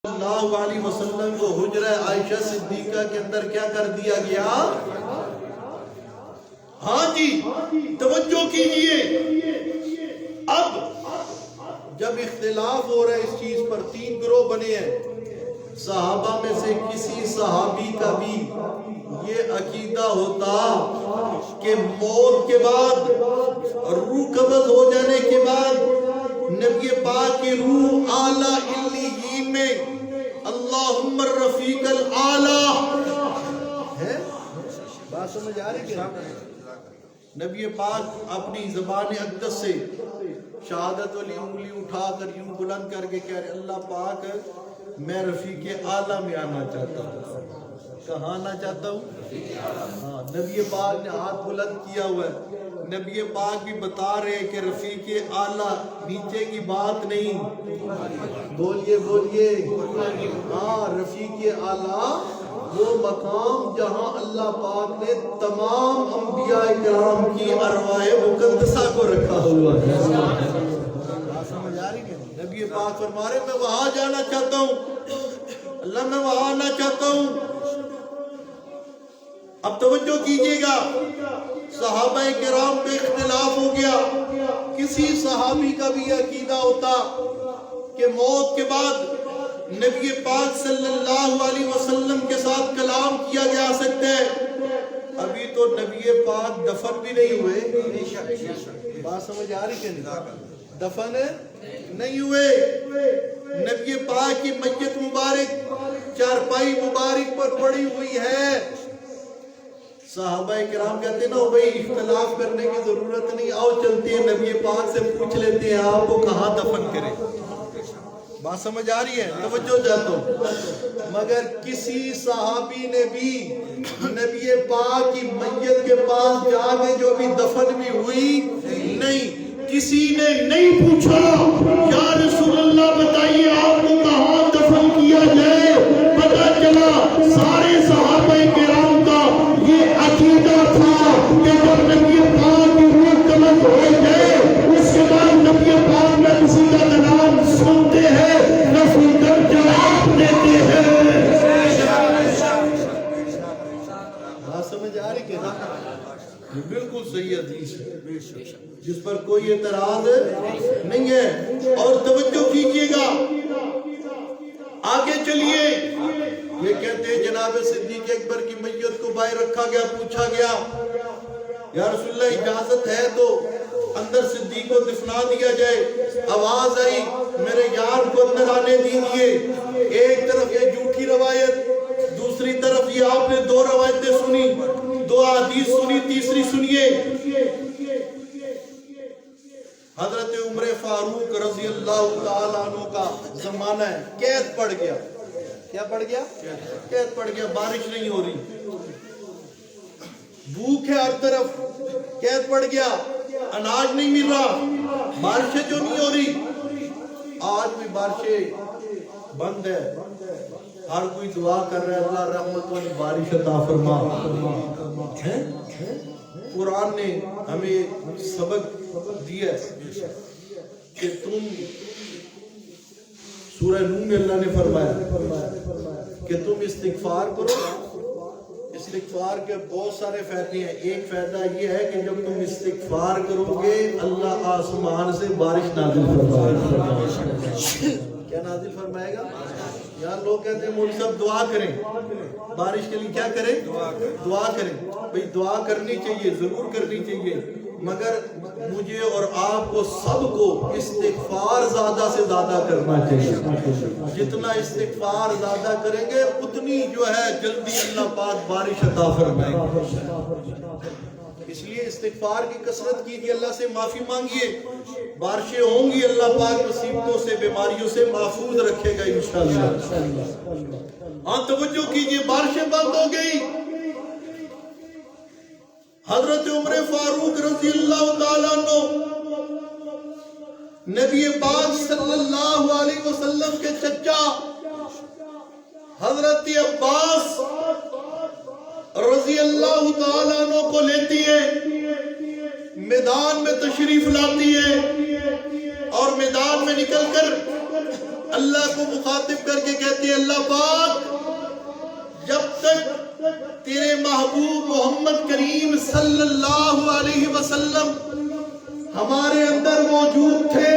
اللہ علیہ وسلم کو حجرہ عائشہ صدیقہ کے اندر کیا کر دیا گیا؟ ہاں جی توجہ کیجئے. اب جب اختلاف ہو رہا ہے اس چیز پر، تین گروہ بنے ہیں. صحابہ میں سے کسی صحابی کا بھی یہ عقیدہ ہوتا کہ موت کے بعد، روح قبض ہو جانے کے بعد نبی پاک کی روح اعلیٰ علیین میں اللہم الرفیق الاعلیٰ ہے. بات سمجھ آ رہی کیا؟ نبی پاک اپنی زبان اقدس سے شہادت والی انگلی اٹھا کر یوں بلند کر کے کہہ رہے اللہ پاک میں رفیق اعلیٰ میں آنا چاہتا ہوں. کہاں آنا چاہتا ہوں؟ ہاں نبی پاک نے ہاتھ بلند کیا ہوا ہے. نبی پاک بھی بتا رہے کہ رفیق اعلیٰ نیچے کی بات نہیں. بولیے بولیے. ہاں رفیق اعلیٰ وہ مقام جہاں اللہ پاک نے تمام انبیاء کرام کی ارواح مقدسہ کو رکھا ہوا ہے. سمجھ آ رہی ہے؟ نبی پاک فرما رہے میں وہاں جانا چاہتا ہوں، اللہ میں وہاں آنا چاہتا ہوں. اب توجہ کیجئے گا، صحابہ کرام پہ اختلاف ہو گیا. کسی صحابی کا بھی عقیدہ ہوتا کہ موت کے بعد نبی پاک صلی اللہ علیہ وسلم کے ساتھ کلام کیا جا سکتا ہے. ابھی تو نبی پاک دفن بھی نہیں ہوئے. بات سمجھ آ رہی کہ نہیں؟ دفن نہیں ہوئے. نبی پاک کی میت مبارک چارپائی مبارک پر پڑی ہوئی ہے. صحابہ کرام کہتے ہیں نا بھائی اختلاف کرنے کی ضرورت نہیں، آؤ چلتے ہیں نبی پاک سے پوچھ لیتے ہیں آپ کو کہاں دفن کریں. بات سمجھ آ رہی ہے؟ توجہ جاتا ہوں. مگر کسی صحابی نے بھی نبی پاک کی میت کے پاس جا کے جو بھی دفن بھی ہوئی نہیں. کسی نے نہیں پوچھا یا رسول اللہ بتائیے آپ کو کہاں دفن کیا جائے. پتہ چلا سارے صحابہ کرام کا یہ عقیدہ تھا کہ جب نبی پاک کی روح قبض ہو جائے اس کے بعد نبی پاک میں کسی کا نام سنتے ہیں نہ سن کر جواب دیتے ہیں. بات سمجھ آ رہی کہ یہ بالکل صحیح حدیث ہے جس پر کوئی اعتراض نہیں ہے. اور توجہ کیجئے گا، آگے چلیے. یہ کہتے ہیں جناب صدیق اکبر کی میت کو باہر رکھا گیا، پوچھا گیا یا رسول اللہ اجازت ہے تو اندر صدیق کو دفنا دیا جائے. آواز آئی میرے یار کو اندر آنے دیجئے. ایک طرف یہ جھوٹی روایت، دوسری طرف یہ آپ نے دو روایتیں سنی، دو حدیث سنی، تیسری سنیے. حضرت عمر فاروق رضی اللہ تعالیٰ عنہ کا زمانہ ہے، قید پڑ گیا. کیا پڑ گیا؟ قید پڑ گیا. بارش نہیں ہو رہی، بھوک ہے ہر طرف، قید پڑ گیا. اناج نہیں مل رہا، بارشیں جو نہیں ہو رہی. آج بھی بارشیں بند ہے. ہر کوئی دعا کر رہا ہے اللہ رحمت والی بارش عطا فرما. قرآن نے ہمیں سبق دیا کہ تم سورہ نون میں اللہ نے فرمایا کہ تم استغفار کرو. استغفار کے بہت سارے فائدے ہیں. ایک فائدہ یہ ہے کہ جب تم استغفار کرو گے اللہ آسمان سے بارش نازل فرمائے گا. کیا نازل فرمائے گا؟ یہاں لوگ کہتے ہیں مولوی صاحب دعا کریں، بارش کے لیے کیا کریں؟ دعا کریں. بھئی دعا کرنی چاہیے، ضرور کرنی چاہیے، مگر مجھے اور آپ کو سب کو استغفار زیادہ سے زیادہ کرنا چاہیے. جتنا استغفار زیادہ کریں گے اتنی جو ہے جلدی اللہ پاک بارش عطا فرمائے گا. اس لیے استغفار کی کثرت کیجیے، اللہ سے معافی مانگیے. بارشیں ہوں گی، اللہ پاک مصیبتوں سے بیماریوں سے محفوظ رکھے گا انشاءاللہ. ہاں توجہ کیجیے، بارشیں بند ہو گئی. حضرت عمر فاروق رضی اللہ تعالیٰ عنہ نبی پاک صلی اللہ علیہ وسلم کے چچا حضرت عباس رضی اللہ تعالیٰ عنہ کو لیتی ہے، میدان میں تشریف لاتی ہے اور میدان میں نکل کر اللہ کو مخاطب کر کے کہتے گے اللہ پاک جب تک تیرے محبوب محمد کریم صلی اللہ علیہ وسلم ہمارے اندر موجود تھے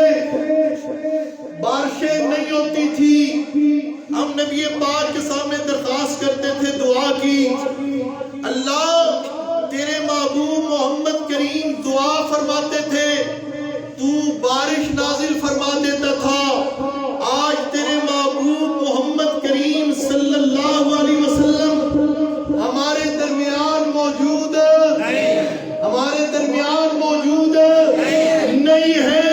بارشیں نہیں ہوتی تھی، ہم نبی پاک کے سامنے درخواست کرتے تھے دعا کی، اللہ تیرے محبوب محمد کریم دعا فرماتے تھے تو بارش نازل فرما دیتا تھا۔ آج تیرے محبوب محمد کریم صلی اللہ علیہ وسلم ہمارے درمیان موجود ہمارے درمیان موجود نہیں ہے۔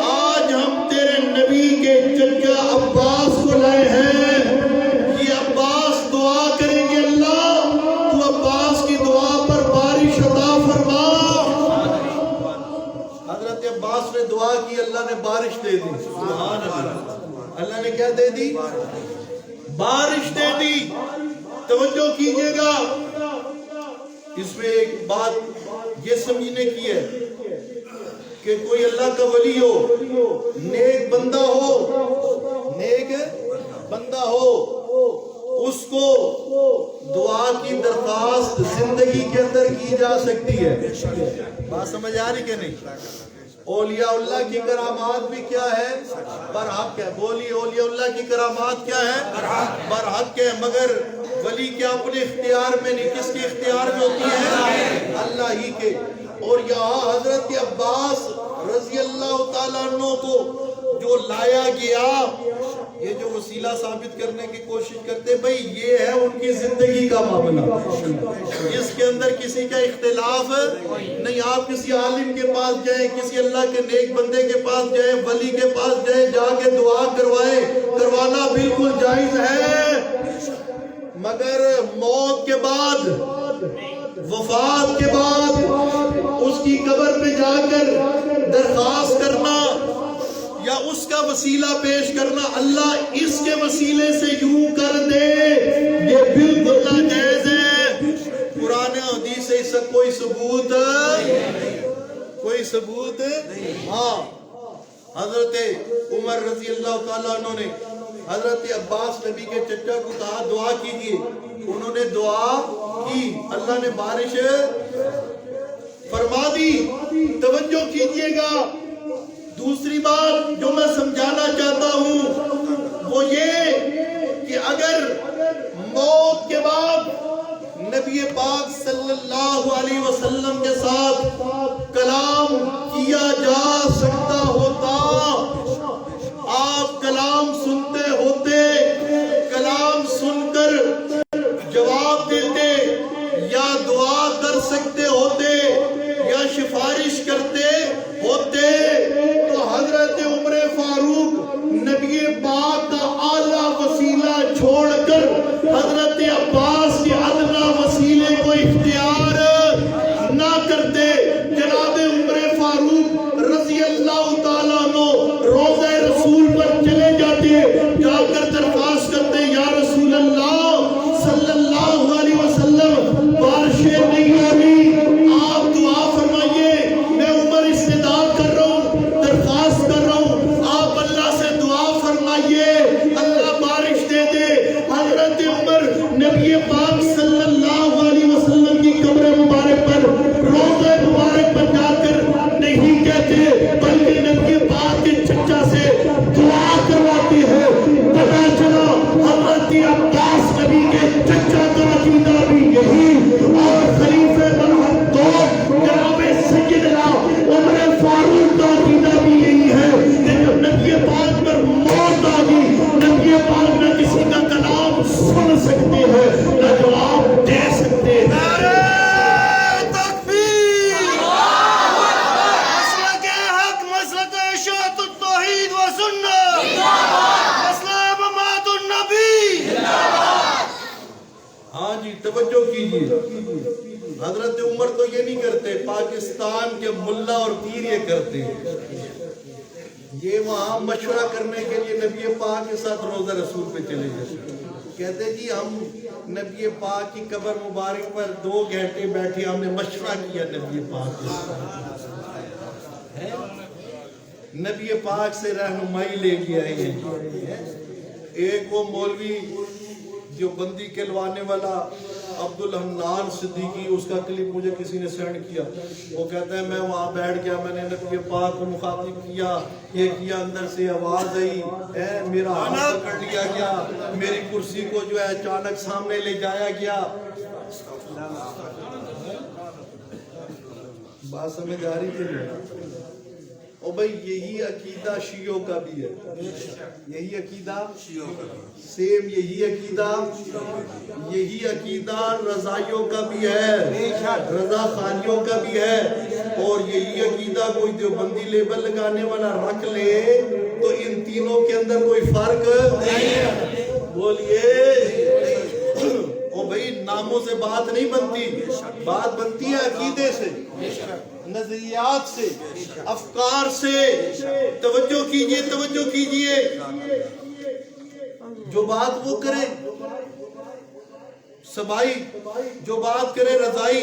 آج ہم تیرے نبی کے چچا عباس کو لائے ہیں، یہ عباس دعا کریں گے اللہ تو عباس کی دعا پر بارش عطا فرما۔ حضرت عباس نے دعا کی، اللہ نے بارش دے دی۔ سبحان اللہ، اللہ نے کیا دے دی؟ بارش دے دی۔ توجہ کیجئے گا، اس میں ایک بات یہ سمجھنے کی ہے کہ کوئی اللہ کا ولی ہو، نیک بندہ ہو، نیک بندہ ہو، اس کو دعا کی درخواست زندگی کے اندر کی جا سکتی ہے۔ بات سمجھ آ رہی کہ نہیں؟ اولیاء اللہ کی کرامات بھی کیا ہے؟ برحق ہے۔ بولی اولیاء اللہ کی کرامات کیا ہے؟ برحق ہے، مگر ولی کیا اپنے اختیار میں نہیں، کس کے اختیار میں ہوتی ہے؟ اللہ ہی کے۔ اور یہاں حضرت عباس رضی اللہ تعالیٰ عنہ کو جو لایا گیا، یہ جو وسیلہ ثابت کرنے کی کوشش کرتے بھئی یہ ہے ان کی زندگی کا معاملہ، اس کے اندر کسی کا اختلاف نہیں۔ آپ کسی عالم کے پاس جائیں، کسی اللہ کے نیک بندے کے پاس جائیں، ولی کے پاس جائیں، جا کے دعا کروائیں، کروانا بالکل جائز ہے، مگر موت کے بعد، وفات کے بعد اس کی قبر پہ جا کر درخواست کرنا یا اس کا وسیلہ پیش کرنا، اللہ اس کے وسیلے سے یوں کر دے، یہ بالکل ناجائز ہے۔ قرآن حدیث سے اس کا کوئی ثبوت ہاں، حضرت عمر رضی اللہ تعالیٰ عنہ نے حضرت عباس نبی کے چچا کو کہا دعا کیجئے، انہوں نے دعا کی، اللہ نے بارش فرما دی۔ توجہ کیجئے گا، دوسری بات جو میں سمجھانا چاہتا ہوں وہ یہ کہ اگر موت کے بعد نبی پاک صلی اللہ علیہ وسلم کے ساتھ کلام کیا جا سکتا ہوتا، آپ کلام سنتے ہوتے، کلام سن کر جواب دیتے یا دعا کر سکتے ہوتے یا سفارش کرتے ہوتے، تو حضرت عمر فاروق نبی پاک کا اعلیٰ وسیلہ چھوڑ کر حضرت عباس کے ادنیٰ وسیلے کو اختیار نہ کرتے۔ جناب عمر فاروق رضی اللہ تعالیٰ عنہ روضہ رسول پر چلے جاتے، جا کر درخواست کرتے یا رسول اللہ صلی اللہ علیہ وسلم بارشیں نہیں آ رہی، آپ دعا فرمائیے، میں عمر استدعا کر رہا ہوں، درخواست کر رہا ہوں، آپ اللہ سے دعا فرمائیے، اللہ بارش دے دے۔ حضرت عمر نبی پاک صلی اللہ علیہ وسلم کی قبر مبارک پر، روضہ مبارک پر جا کر نہیں کہتے، بلکہ نبی پاک کے چچا سے دعا کرواتی ہے۔ پتہ چلا حضرت عباس نبی کے چچا کا عقیدہ بھی یہی، اور خلیفہ برحق دو جناب سیدنا عمر فاروق کا عقیدہ بھی یہی ہے کہ جب نبی پاک پر موت آ گئی، نبی پاک نہ کسی کا کلام سن سکتے ہیں نہ جواب دے سکتے ہیں۔ ہاں جی، توجہ کیجئے، حضرت عمر تو یہ نہیں کرتے، پاکستان کے ملا اور پیر یہ کرتے ہیں، یہ وہاں مشورہ کرنے کے لیے نبی پاک کے ساتھ روضہ رسول پہ چلے جاتے، کہتے جی ہم نبی پاک کی قبر مبارک پر 2 گھنٹے بیٹھے، ہم نے مشورہ کیا نبی پاک کے ساتھ، نبی پاک سے رہنمائی لے کے آئے ہیں۔ ایک وہ مولوی جو بندی کہلوانے والا عبدالحنان صدیقی، اس کا کلپ مجھے کسی نے سینڈ کیا. وہ کہتا ہے میں وہاں بیٹھ گیا، میں نے نبی پاک کو مخاطب کیا، یہ کیا، اندر سے آواز آئی، میرا ہاتھ پکڑ لیا گیا، میری کرسی کو جو ہے اچانک سامنے لے جایا گیا. بات سمجھ آ رہی تھی؟ او بھائی یہی عقیدہ شیعوں کا بھی ہے، یہی عقیدہ سیم، یہی عقیدہ رضائیوں کا بھی ہے، رضا خانیوں کا بھی ہے. اور یہی عقیدہ کوئی دیوبندی لیبل لگانے والا رکھ لے تو ان تینوں کے اندر کوئی فرق نہیں ہے. بولیے او بھائی ناموں سے بات نہیں بنتی، بات بنتی ہے عقیدے سے، نظریات سے، افکار سے. توجہ کیجئے، توجہ کیجئے. جو بات وہ کرے سبائی، جو بات کرے رضائی،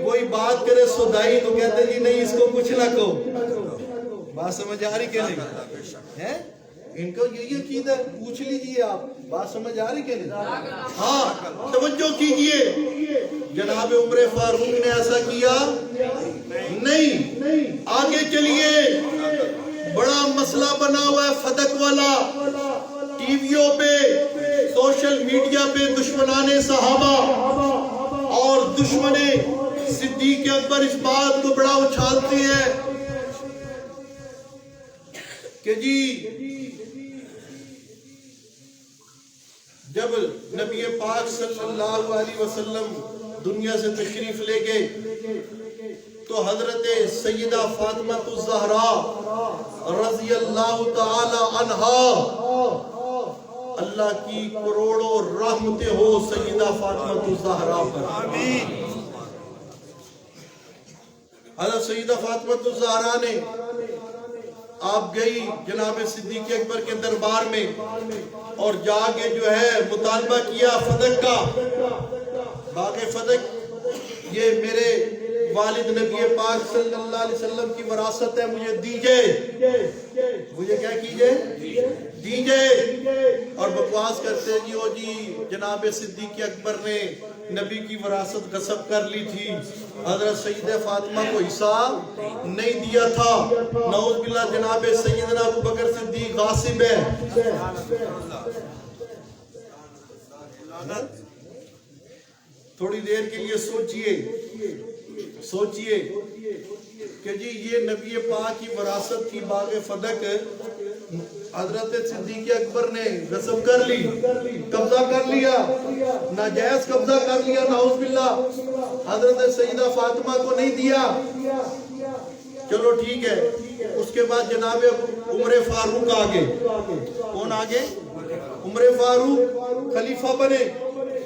وہی بات کرے سدائی تو کہتے جی نہیں اس کو کچھ نہ کہو. بات سمجھ آ رہی کہ نہیں ہے؟ ان کا یہی عقیدہ ہے، پوچھ لیجئے آپ. بات سمجھ آ رہی کہ نہیں؟ ہاں توجہ کیجئے. جناب عمر فاروق نے ایسا کیا نہیں. آگے چلیے، بڑا مسئلہ بنا ہوا ہے فدق والا، ٹی ویوں پہ، سوشل میڈیا پہ دشمنان صحابہ اور دشمن صدیق اکبر اس بات کو بڑا اچھالتے ہیں کہ جی جب نبی پاک صلی اللہ علیہ وسلم دنیا سے تشریف لے گئے تو حضرت سیدہ فاطمہ الزہرا رضی اللہ تعالی عنہا، اللہ کی کروڑوں رحمتیں ہو سیدہ فاطمہ الزہرا پر. حضرت سیدہ فاطمہ الزہرا نے آپ گئی جناب صدیق اکبر کے دربار میں اور جا کے جو ہے مطالبہ کیا فدق کا. باغ فدق یہ میرے والد نبی پاک صلی اللہ علیہ وسلم کی وراثت ہے، مجھے دیجئے، مجھے کیا کیجئے، دیجئے. اور بکواس کرتے جی او جی جناب صدیق اکبر نے نبی کی وراثت غصب کر لی تھی، حضرت سیدہ فاطمہ کو حصہ نہیں دیا تھا. نعوذ باللہ، جناب سیدنا ابو بکر صدیق غاصب ہے. تھوڑی دیر کے لیے سوچئے کہ جی یہ نبی پاک کی وراثت کی باغ فدق حضرت صدیق اکبر نے غصب کر لی، قبضہ کر لیا، ناجائز قبضہ کر لیا، نعوذ باللہ. حضرت سیدہ فاطمہ کو نہیں دیا. چلو ٹھیک ہے. اس کے بعد جناب عمر فاروق آگے. کون آگے؟ عمر فاروق خلیفہ بنے،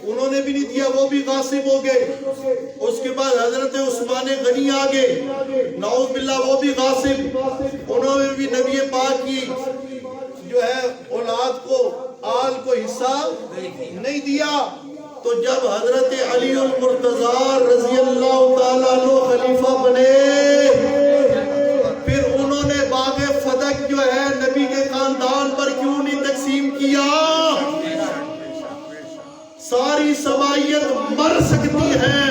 انہوں نے بھی نہیں دیا، وہ بھی غاصب ہو گئے. اس کے بعد حضرت عثمان غنی آگے، نعوذ باللہ وہ بھی غاصب، انہوں نے بھی نبی پاک کی جو ہے اولاد کو، آل کو حصہ نہیں دیا. تو جب حضرت علی المرتضی رضی اللہ تعالیٰ عنہ خلیفہ بنے، پھر انہوں نے باغ فدق جو ہے نبی کے خاندان پر کیوں نہیں تقسیم کیا؟ ساری صبائیت مر سکتی ہے،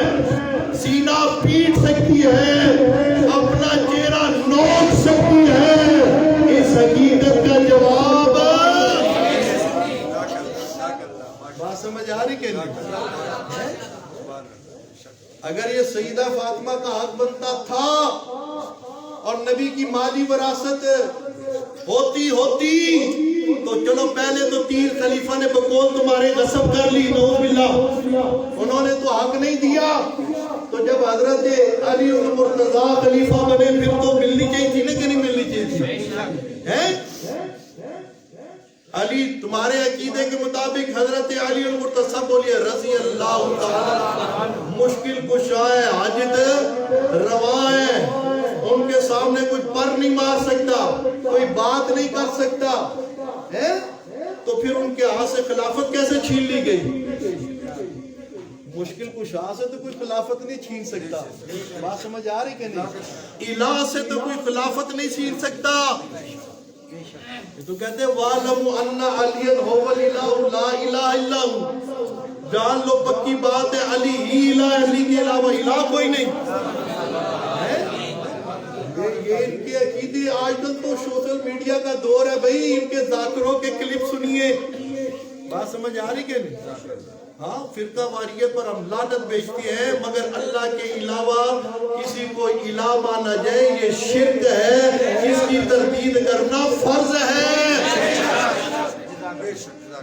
سینہ پیٹ سکتی ہے، اپنا چہرہ نوچ سکتی ہے. اس حقیقت کا جواب بات سمجھ آ رہی کہ نہیں؟ اگر یہ سیدہ فاطمہ کا حق بنتا تھا اور نبی کی مالی وراثت ہوتی تو چلو پہلے تو 3 خلیفہ نے بقول تمہارے غصب کر لی، نعوذ باللہ، انہوں نے تو حق نہیں دیا. تو جب حضرت علی المرتضی خلیفہ بنے پھر تو ملنی چاہیے تھی نا کہ نہیں ملنی چاہیے تھی؟ علی تمہارے عقیدے کے مطابق حضرت علی المرتضی بولیے رضی اللہ تعالی، مشکل کشا ہے، حاجت روا ہے، ان کے سامنے کوئی پر نہیں مار سکتا، کوئی بات نہیں کر سکتا. تو پھر ان کے ہاتھ سے خلافت کیسے چھین لی گئی؟ مشکل کشا سے تو کوئی خلافت نہیں چھین سکتا. بات سمجھ آ رہی کہ نہیں؟ الہ سے تو کوئی خلافت نہیں چھین سکتا. یہ تو کہتے ہیں وَعْلَمُوا أَنَّ عَلِيًّا هُوَ الْإِلَٰهُ لَا إِلَٰهَ إِلَّا هُوَ، جان لو پکی بات ہے علی ہی الہ، علی کے علاوہ الہ کوئی نہیں۔ یہ ان کے عقیدے، آج کل تو سوشل میڈیا کا دور ہے بھائی، ان کے ذاکروں کے کلپ سنیے، بات سمجھ آ رہی کہ نہیں؟ ہاں، فرقہ واریت پر ہم لعنت بیچتے ہیں، مگر اللہ کے علاوہ کسی کو الہ مانا جائے یہ شرک ہے، اس کی تردید کرنا فرض ہے۔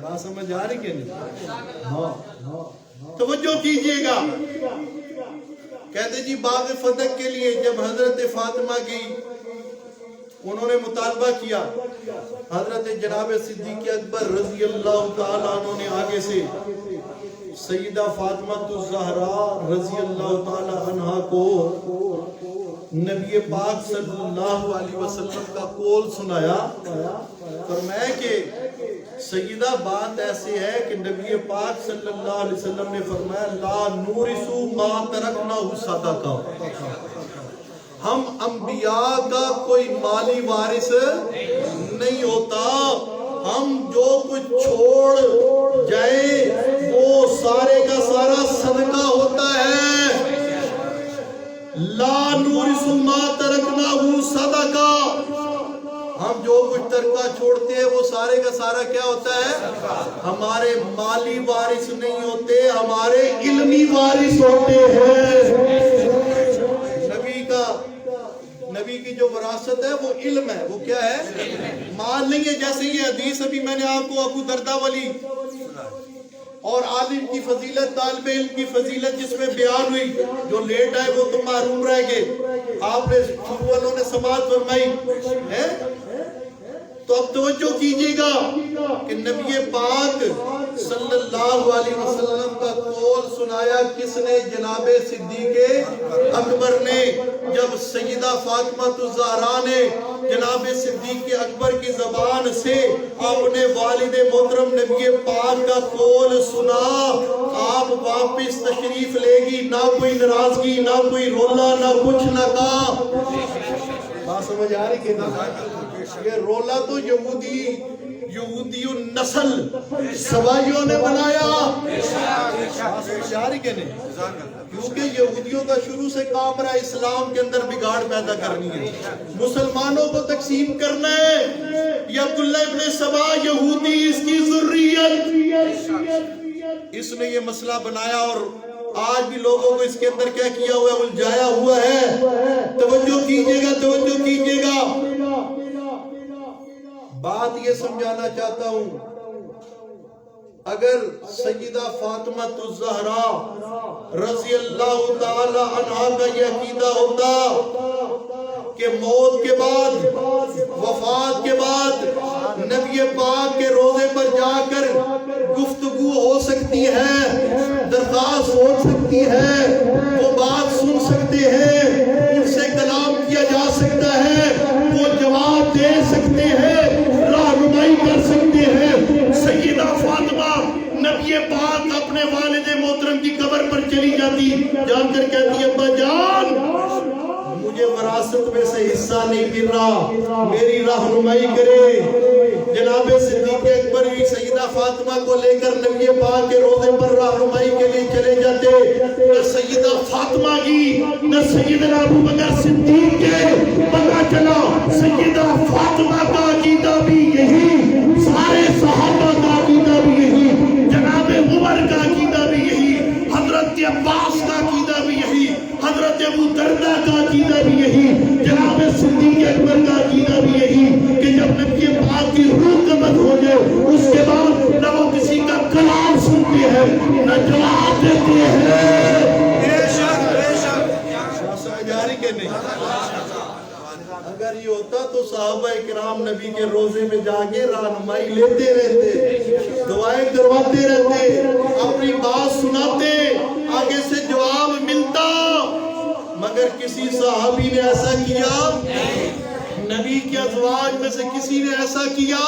بات سمجھ آ رہی کہ نہیں؟ ہاں، توجہ کیجئے گا۔ کہتے جی باغ فتح کے لیے جب حضرت فاطمہ گئی، انہوں نے مطالبہ کیا، حضرت جناب صدیق اکبر رضی اللہ تعالیٰ عنہ نے آگے سے سیدہ فاطمہ الزہرا رضی اللہ تعالیٰ عنہ کو نبی پاک صلی اللہ علیہ وسلم کا قول سنایا، فرمایا کہ سیدہ بات ایسے ہے کہ نبی پاک صلی اللہ علیہ وسلم نے فرمایا لا نورثو ما ترکنہ صدقہ، ہم انبیاء کا کوئی مالی وارث نہیں ہوتا، ہم جو کچھ چھوڑ جائیں وہ سارے کا سارا صدقہ ہوتا ہے۔ لا نورث ما ترکنہ صدقہ، ہم جو کچھ ترکہ چھوڑتے ہیں وہ سارے کا سارا کیا ہوتا ہے؟ ہمارے مالی وارث نہیں ہوتے، ہمارے علمی وارث ہوتے ہیں۔ نبی کی جو وراثت ہے وہ علم ہے، وہ کیا ہے؟ مال نہیں ہے۔ جیسے یہ حدیث ابھی میں نے آپ کو ابو دردہ والی اور عالم کی فضیلت، طالب علم کی فضیلت جس میں بیان ہوئی، جو لیٹ آئے وہ تو محروم رہ گئے، آپ نے شروع والوں نے سماعت فرمائی ہے۔ تو اب توجہ کیجئے گا کہ نبی پاک صلی اللہ علیہ وسلم کا قول سنایا کس نے؟ جناب صدیق اکبر نے۔ جب سیدہ فاطمہ الزہرا نے جناب صدیق اکبر کی زبان سے اپنے والد محترم نبی پاک کا قول سنا، آپ واپس تشریف لے گی، نہ کوئی ناراضگی، نہ کوئی رولا، نہ کچھ نہ کہا۔ بات سمجھ آ رہی کہ یہ رولا تو یہودی نسل سوائیوں نے بنایا، کیونکہ یہودیوں کا شروع سے کام رہا اسلام کے اندر بگاڑ پیدا کرنی ہے، مسلمانوں کو تقسیم کرنا ہے۔ یہ عبداللہ ابن سبا یہودی، اس کی ذریت، اس نے یہ مسئلہ بنایا اور آج بھی لوگوں کو اس کے اندر کیا کیا ہوا ہے؟ الجھایا ہوا ہے۔ توجہ کیجئے گا، توجہ کیجئے گا، بات یہ سمجھانا چاہتا ہوں، اگر سیدہ فاطمہ الزہرا رضی اللہ تعالی عنہا کا یہ عقیدہ ہوتا کہ موت کے بعد، وفات کے بعد نبی پاک کے روضے پر جا کر گفتگو ہو سکتی ہے، درخواست ہو سکتی ہے، وہ بات سن سکتے ہیں، ان سے کلام کیا جا سکتا ہے، وہ جواب دے سکتے ہیں، رہنمائی کر سکتے ہیں، سیدہ فاطمہ نبی پاک اپنے والد محترم کی قبر پر چلی جاتی، جان کر کہتی ابا جان مجھے وراثت میں سے حصہ نہیں مل رہا، میری رہنمائی کرے۔ جناب صدیق اکبر بھی سیدہ فاطمہ کو لے کر نبی پاک کے روضے پر رہنمائی کے لیے چلے جاتے، نہ سیدہ فاطمہ کی نہ سیدنا ابو بکر صدیق کے پتہ چلا۔ سیدہ فاطمہ کا عقیدہ بھی یہی، سارے صحابہ کا عقیدہ بھی یہی، جناب عمر کا عقیدہ بھی یہی، حضرت عباس کا عقیدہ بھی یہی، حضرت ابو دردہ کا عقیدہ بھی یہی، جناب صدیق اکبر کا عقیدہ بھی یہی کہ جب نبی پاک کی روح قبض ہو جائے اس کے بعد نہ وہ کسی کا کلام سنتے ہیں نہ جواب دیتے ہیں۔ سمجھ آ رہی کہ نہیں؟ اگر یہ ہوتا تو صحابہ کرام نبی کے روزے میں جا کے رہنمائی لیتے رہتے، دعائیں کرواتے رہتے، اپنی بات سناتے، آگے سے جواب ملتا، مگر کسی صحابی نے ایسا کیا؟ نبی کے ازواج میں سے کسی نے ایسا کیا؟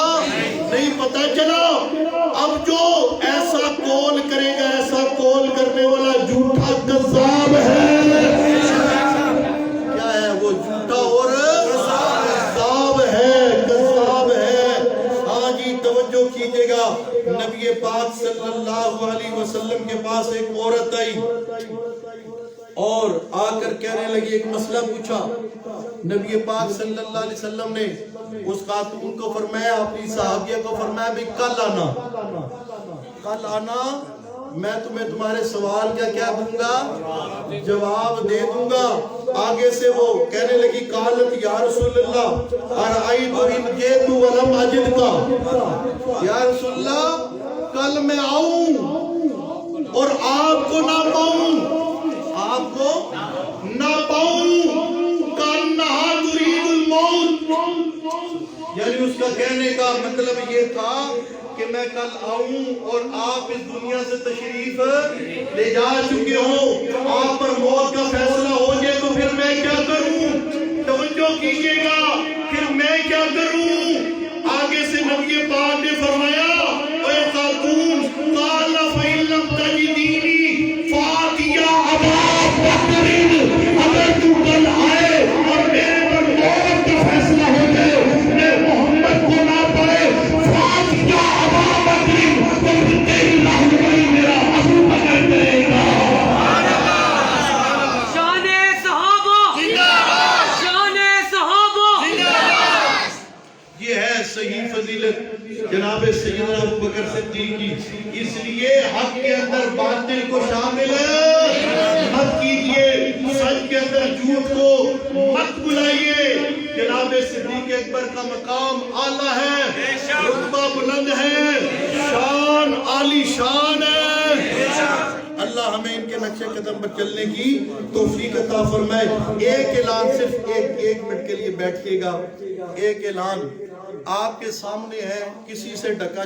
نہیں۔ پتہ چلا اب جو ایسا قول کرے گا، ایسا قول کرنے والا جھوٹا کذاب ہے۔ کیا ہے وہ؟ جھوٹا اور کذاب ہے، کذاب ہے۔ پاک صلی اللہ علیہ وسلم کے پاس ایک عورت آئی اور آ کر کہنے لگی، ایک مسئلہ پوچھا۔ نبی پاک صلی اللہ علیہ وسلم نے اس خاتون کو فرمایا، اپنی صحابیہ کو فرمایا بھی کل آنا، میں تمہیں تمہارے سوال کا کیا دوں گا، جواب دے دوں گا۔ آگے سے وہ کہنے لگی، قالت یا رسول اللہ ارائیت ان جئت ولم اجد کا، یا رسول اللہ کل میں آؤں اور آپ کو نہ پاؤں، آپ کو نہ پاؤں، کانہا ترید الموت، یعنی اس کا کہنے کا مطلب یہ تھا کہ میں کل آؤں اور آپ اس دنیا سے تشریف لے جا چکے ہو، آپ پر موت کا فیصلہ ہو جائے تو پھر میں کیا کروں؟ توجہ کیجئے گا، پھر میں کیا کروں؟ آگے سے نبی پاک نے فرمایا، اے خاتون، قال فإن لم تجدینی فآتی ابا بکر، اگر تو کل آئے اور میرے پر موت کا فیصلہ ہو جائے، میں محمد کو نہ پائے، فآتی ابا بکر، تو پھر تیری رہنمائی میرا ابو بکر کرے گا۔ شان صحابہ، شان صحابہ، یہ ہے صحیح فضیلت جناب سیدنا ابو بکر صدیق کی، اس لیے حق کے اندر باطل کو شامل مت کیجئے، سچ کے اندر جھوٹ کو مت بلائیے۔ جناب صدیق اکبر کا مقام اعلیٰ ہے، رتبہ بلند ہے، شان عالی شان ہے۔ اللہ ہمیں ان کے نقشے قدم پر چلنے کی توفیق عطا فرمائے۔ ایک اعلان، صرف ایک منٹ کے لیے بیٹھیے گا۔ ایک اعلان آپ کے سامنے ہے، کسی سے ڈکا